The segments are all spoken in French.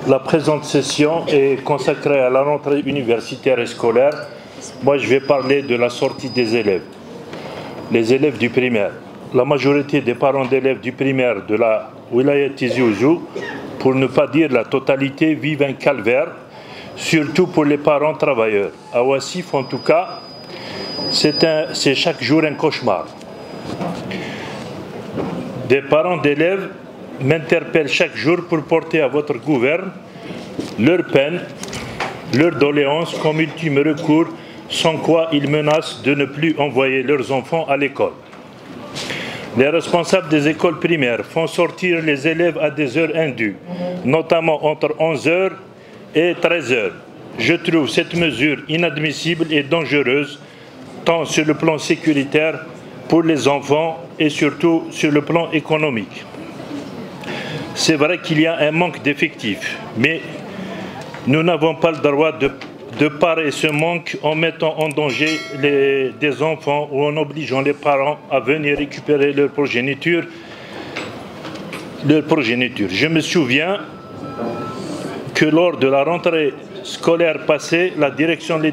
La présente session est consacrée à la rentrée universitaire et scolaire. Moi, je vais parler de la sortie des élèves. Les élèves du primaire. La majorité des parents d'élèves du primaire de la wilaya Tizi Ouzou, pour ne pas dire la totalité, vivent un calvaire, surtout pour les parents travailleurs. À Ouassif, en tout cas, c'est chaque jour un cauchemar. Des parents d'élèves m'interpellent chaque jour pour porter à votre gouverne leur peine, leurs doléances comme ultime recours, sans quoi ils menacent de ne plus envoyer leurs enfants à l'école. Les responsables des écoles primaires font sortir les élèves à des heures indues, notamment entre 11h et 13h. Je trouve cette mesure inadmissible et dangereuse, tant sur le plan sécuritaire pour les enfants et surtout sur le plan économique. C'est vrai qu'il y a un manque d'effectifs, mais nous n'avons pas le droit de parer ce manque en mettant en danger des enfants ou en obligeant les parents à venir récupérer leur progéniture. Je me souviens que lors de la rentrée scolaire passée, la direction de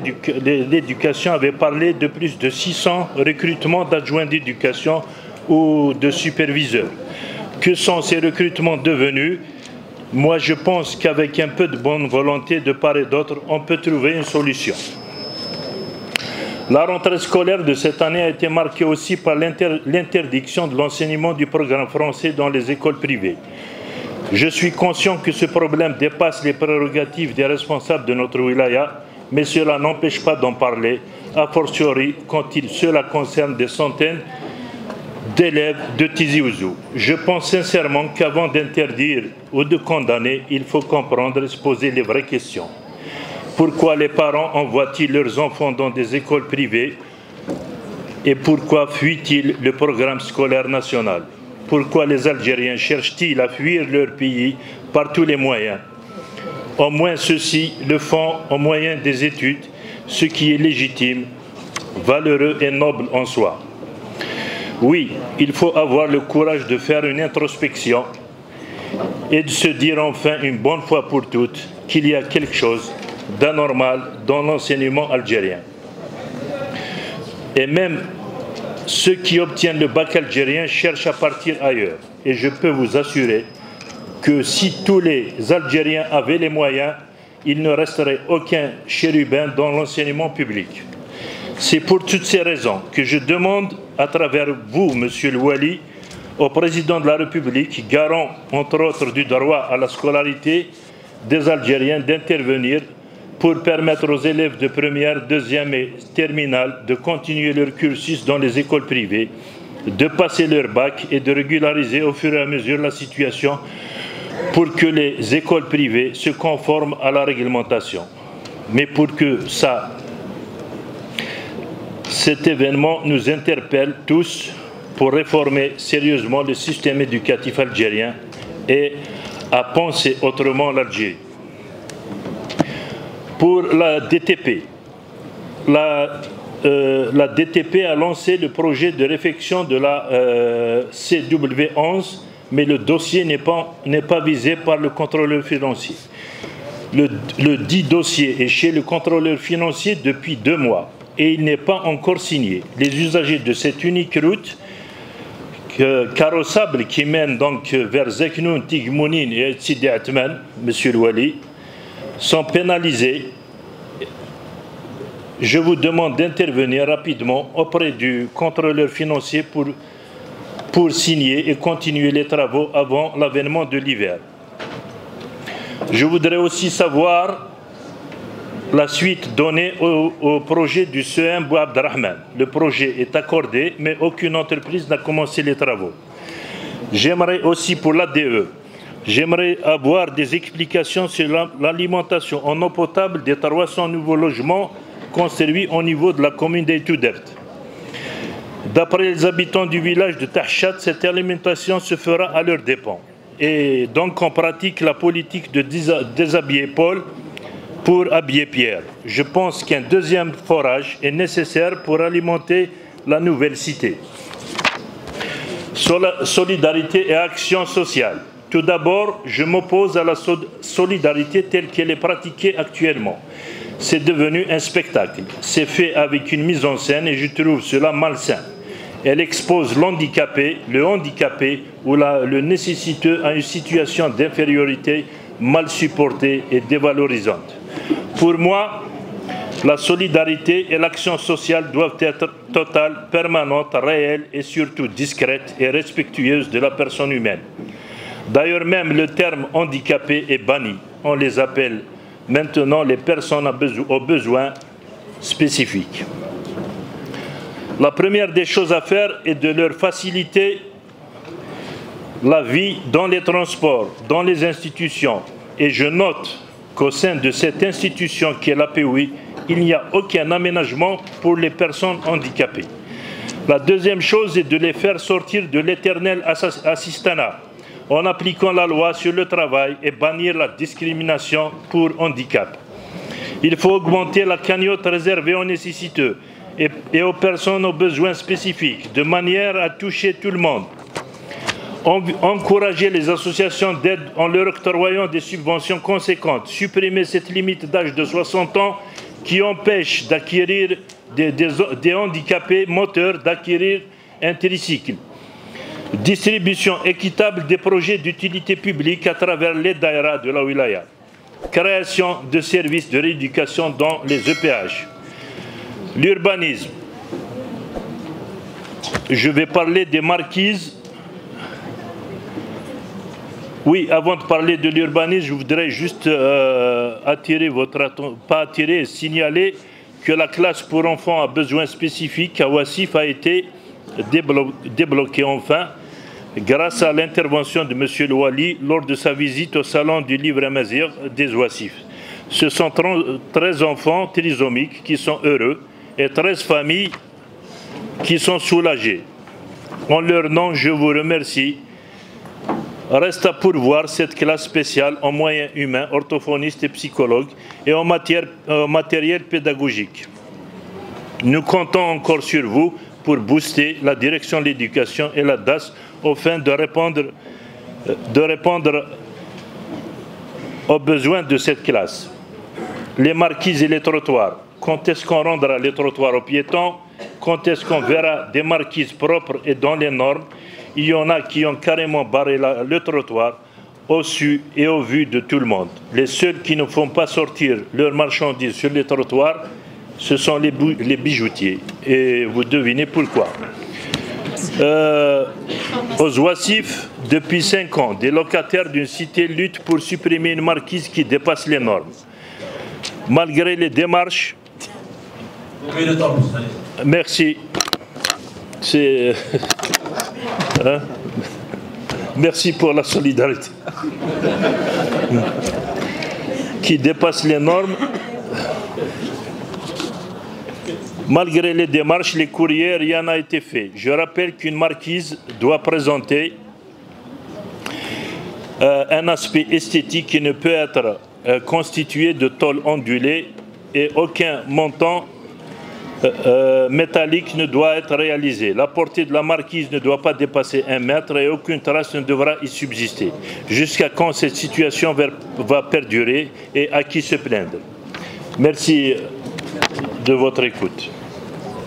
l'éducation avait parlé de plus de 600 recrutements d'adjoints d'éducation ou de superviseurs. Que sont ces recrutements devenus? Moi, je pense qu'avec un peu de bonne volonté de part et d'autre, on peut trouver une solution. La rentrée scolaire de cette année a été marquée aussi par l'interdiction de l'enseignement du programme français dans les écoles privées. Je suis conscient que ce problème dépasse les prérogatives des responsables de notre wilaya, mais cela n'empêche pas d'en parler, a fortiori quand cela concerne des centaines d'élèves de Tizi Ouzou. Je pense sincèrement qu'avant d'interdire ou de condamner, il faut comprendre et se poser les vraies questions. Pourquoi les parents envoient-ils leurs enfants dans des écoles privées et pourquoi fuient-ils le programme scolaire national? Pourquoi les Algériens cherchent-ils à fuir leur pays par tous les moyens? Au moins ceux-ci le font au moyen des études, ce qui est légitime, valeureux et noble en soi. Oui, il faut avoir le courage de faire une introspection et de se dire enfin une bonne fois pour toutes qu'il y a quelque chose d'anormal dans l'enseignement algérien. Et même ceux qui obtiennent le bac algérien cherchent à partir ailleurs. Et je peux vous assurer que si tous les Algériens avaient les moyens, il ne resterait aucun chérubin dans l'enseignement public. C'est pour toutes ces raisons que je demande à travers vous, Monsieur le Wali, au Président de la République, garant entre autres du droit à la scolarité des Algériens, d'intervenir pour permettre aux élèves de première, deuxième et terminale de continuer leur cursus dans les écoles privées, de passer leur bac et de régulariser au fur et à mesure la situation pour que les écoles privées se conforment à la réglementation. Mais pour que cet événement nous interpelle tous pour réformer sérieusement le système éducatif algérien et à penser autrement l'Algérie. Pour la DTP, la DTP a lancé le projet de réfection de la CW11, mais le dossier n'est pas visé par le contrôleur financier. Le dit dossier est chez le contrôleur financier depuis 2 mois. Et il n'est pas encore signé. Les usagers de cette unique route carrossable qui mène donc vers Zeknoun, Tigmounine et Sidi Atman, Monsieur le Wali, sont pénalisés. Je vous demande d'intervenir rapidement auprès du contrôleur financier pour signer et continuer les travaux avant l'avènement de l'hiver. Je voudrais aussi savoir la suite donnée au projet du CEM Bou Abdrahman. Le projet est accordé, mais aucune entreprise n'a commencé les travaux. J'aimerais aussi pour l'ADE, j'aimerais avoir des explications sur l'alimentation en eau potable des 300 nouveaux logements construits au niveau de la commune d'Aïtoudert. D'après les habitants du village de Tahchat, cette alimentation se fera à leurs dépens. Et donc on pratique la politique de déshabiller Paul pour habiller Pierre. Je pense qu'un deuxième forage est nécessaire pour alimenter la nouvelle cité. Solidarité et action sociale. Tout d'abord, je m'oppose à la solidarité telle qu'elle est pratiquée actuellement. C'est devenu un spectacle. C'est fait avec une mise en scène et je trouve cela malsain. Elle expose l'handicapé, le handicapé ou le nécessiteux à une situation d'infériorité mal supportée et dévalorisante. Pour moi, la solidarité et l'action sociale doivent être totales, permanentes, réelles et surtout discrètes et respectueuses de la personne humaine. D'ailleurs, même le terme handicapé est banni. On les appelle maintenant les personnes aux besoins spécifiques. La première des choses à faire est de leur faciliter la vie dans les transports, dans les institutions. Et je note qu'au sein de cette institution qui est l'APOI, il n'y a aucun aménagement pour les personnes handicapées. La deuxième chose est de les faire sortir de l'éternel assistanat en appliquant la loi sur le travail et bannir la discrimination pour handicap. Il faut augmenter la cagnotte réservée aux nécessiteux et aux personnes aux besoins spécifiques, de manière à toucher tout le monde. Encourager les associations d'aide en leur octroyant des subventions conséquentes. Supprimer cette limite d'âge de 60 ans qui empêche d'acquérir des handicapés moteurs d'acquérir un tricycle. Distribution équitable des projets d'utilité publique à travers les daïras de la wilaya. Création de services de rééducation dans les EPH. L'urbanisme. Je vais parler des marquises. Oui, avant de parler de l'urbanisme, je voudrais juste attirer votre attention, pas attirer, signaler que la classe pour enfants à besoins spécifiques à Ouassif a été débloquée enfin grâce à l'intervention de M. Louali lors de sa visite au salon du livre Amazir des Ouassif. Ce sont 13 enfants trisomiques qui sont heureux et 13 familles qui sont soulagées. En leur nom, je vous remercie. Reste à pourvoir cette classe spéciale en moyens humains, orthophonistes et psychologues et en matériel pédagogique. Nous comptons encore sur vous pour booster la direction de l'éducation et la DAS afin de répondre aux besoins de cette classe. Les marquises et les trottoirs. Quand est-ce qu'on rendra les trottoirs aux piétons? Quand est-ce qu'on verra des marquises propres et dans les normes? Il y en a qui ont carrément barré le trottoir au su et au vu de tout le monde. Les seuls qui ne font pas sortir leurs marchandises sur les trottoirs, ce sont les bijoutiers. Et vous devinez pourquoi. Aux Ouassif, depuis 5 ans, des locataires d'une cité luttent pour supprimer une marquise qui dépasse les normes. Malgré les démarches... Merci. C'est... Hein? Merci pour la solidarité. Qui dépasse les normes. Malgré les démarches, les courriers, rien n'a été fait. Je rappelle qu'une marquise doit présenter un aspect esthétique qui ne peut être constitué de tôle ondulée et aucun montant métallique ne doit être réalisé. La portée de la marquise ne doit pas dépasser 1 mètre et aucune trace ne devra y subsister. Jusqu'à quand cette situation va perdurer et à qui se plaindre? Merci de votre écoute.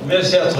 Merci à tous.